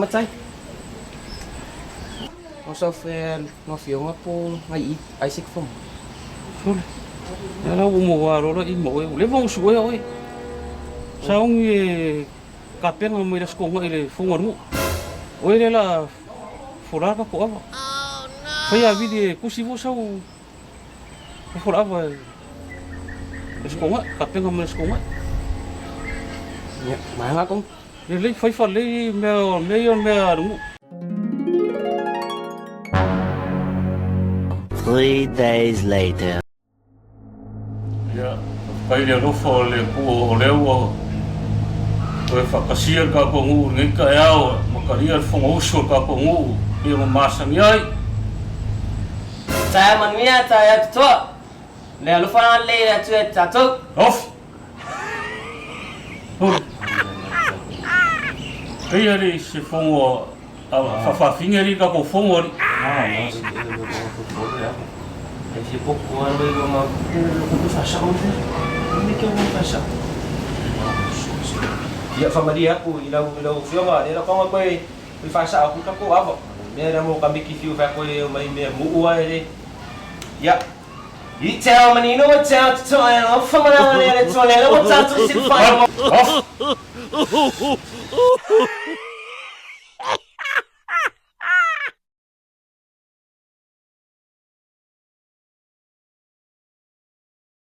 macay. Osa fel no fio nga po ngai Isaac from. Sure. Yana mo waro la imo e le vong suwe oi. Saung e kapeng mo ila sko ngai le fongo mu. Oi le la fora ka ko ava. Oh no. Faya vidi kusivo sau. Fora ava. Sko ngai kapeng mo sko ngai. Ya, mahal kong. Le fai fa le me aru. 3 days later. Ya, kai le rofo le pu o le o. Toi fa kasia ka ko ngu ngi ka yao, makaria fongo uso ka ko ngu, e mo masang yai. Saya mania saya tu. Le lu fa le la tu ta tu. Off. Kai ari se fongo fa fingeri ka ko fongo ri. Mas esse pouco ano eu uma eu faço onde onde que eu vou fazer dia família aku ilau filma ela como coi eu faço aku tá com ava era mo kami que fio vai coi mai me muua ele ya e tell menino tell to ela família ela to ela o tanto se faz